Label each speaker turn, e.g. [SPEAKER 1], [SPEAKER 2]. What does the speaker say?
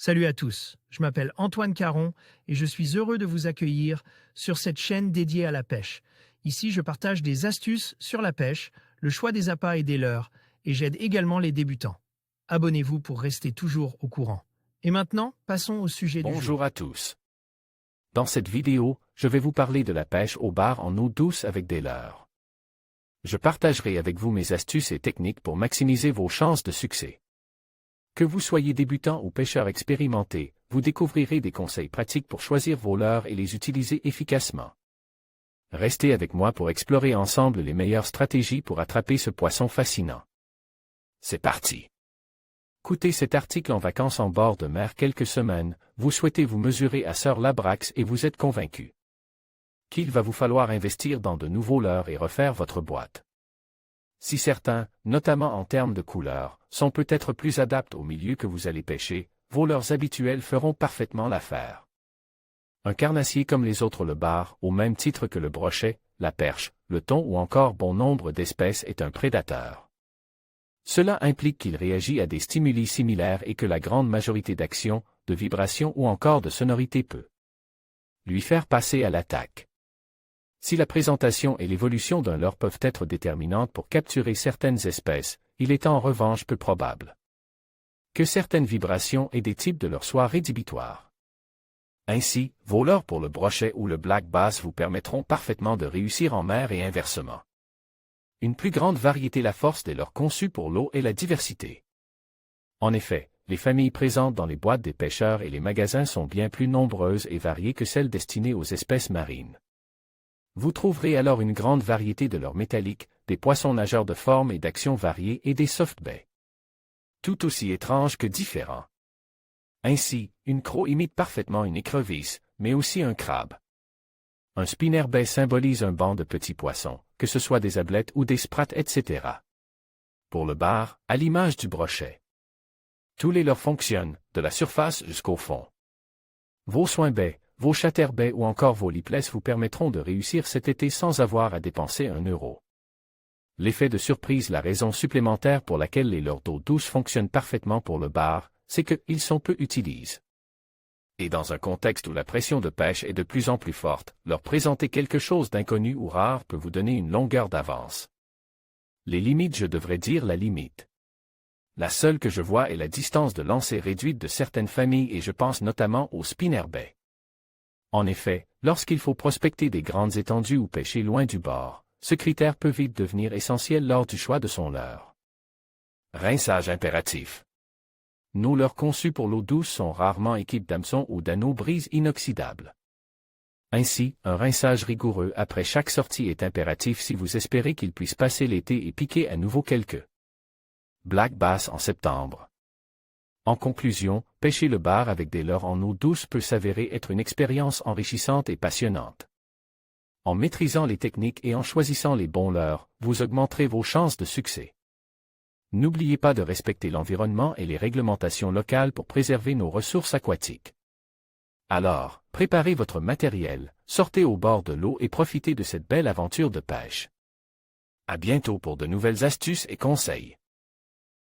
[SPEAKER 1] Salut à tous, je m'appelle Antoine Caron et je suis heureux de vous accueillir sur cette chaîne dédiée à la pêche. Ici, je partage des astuces sur la pêche, le choix des appâts et des leurres, et j'aide également les débutants. Abonnez-vous pour rester toujours au courant. Et maintenant, passons au sujet du jour.
[SPEAKER 2] Bonjour à tous. Dans cette vidéo, je vais vous parler de la pêche au bar en eau douce avec des leurres. Je partagerai avec vous mes astuces et techniques pour maximiser vos chances de succès. Que vous soyez débutant ou pêcheur expérimenté, vous découvrirez des conseils pratiques pour choisir vos leurres et les utiliser efficacement. Restez avec moi pour explorer ensemble les meilleures stratégies pour attraper ce poisson fascinant. C'est parti! Écoutez cet article en vacances en bord de mer quelques semaines, vous souhaitez vous mesurer à Sir Labrax et vous êtes convaincu qu'il va vous falloir investir dans de nouveaux leurres et refaire votre boîte. Si certains, notamment en termes de couleur, sont peut-être plus adaptés au milieu que vous allez pêcher, vos leurres habituels feront parfaitement l'affaire. Un carnassier comme les autres le bar, au même titre que le brochet, la perche, le thon ou encore bon nombre d'espèces est un prédateur. Cela implique qu'il réagit à des stimuli similaires et que la grande majorité d'actions, de vibrations ou encore de sonorités peut lui faire passer à l'attaque. Si la présentation et l'évolution d'un leurre peuvent être déterminantes pour capturer certaines espèces, il est en revanche peu probable que certaines vibrations et des types de leurres soient rédhibitoires. Ainsi, vos leurres pour le brochet ou le black bass vous permettront parfaitement de réussir en mer et inversement. Une plus grande variété. La force des leurres conçus pour l'eau est la diversité. En effet, les familles présentes dans les boîtes des pêcheurs et les magasins sont bien plus nombreuses et variées que celles destinées aux espèces marines. Vous trouverez alors une grande variété de leurres métalliques, des poissons nageurs de formes et d'actions variées et des softbaits. Tout aussi étranges que différents. Ainsi, une croc imite parfaitement une écrevisse, mais aussi un crabe. Un spinnerbait symbolise un banc de petits poissons, que ce soit des ablettes ou des sprats, etc. Pour le bar, à l'image du brochet. Tous les leurres fonctionnent, de la surface jusqu'au fond. Vos soins-baies, vos chatterbaies ou encore vos lipless vous permettront de réussir cet été sans avoir à dépenser €1. L'effet de surprise. La raison supplémentaire pour laquelle les leurres d'eau douce fonctionnent parfaitement pour le bar, c'est qu'ils sont peu utilisés. Et dans un contexte où la pression de pêche est de plus en plus forte, leur présenter quelque chose d'inconnu ou rare peut vous donner une longueur d'avance. Les limites, je devrais dire la limite. La seule que je vois est la distance de lancer réduite de certaines familles et je pense notamment aux spinnerbaits. En effet, lorsqu'il faut prospecter des grandes étendues ou pêcher loin du bord, ce critère peut vite devenir essentiel lors du choix de son leurre. Rinçage impératif. Nos leurres conçus pour l'eau douce sont rarement équipés d'hameçons ou d'anneaux brise inoxydables. Ainsi, un rinçage rigoureux après chaque sortie est impératif si vous espérez qu'il puisse passer l'été et piquer à nouveau quelques black bass en septembre. En conclusion, pêcher le bar avec des leurres en eau douce peut s'avérer être une expérience enrichissante et passionnante. En maîtrisant les techniques et en choisissant les bons leurres, vous augmenterez vos chances de succès. N'oubliez pas de respecter l'environnement et les réglementations locales pour préserver nos ressources aquatiques. Alors, préparez votre matériel, sortez au bord de l'eau et profitez de cette belle aventure de pêche. À bientôt pour de nouvelles astuces et conseils.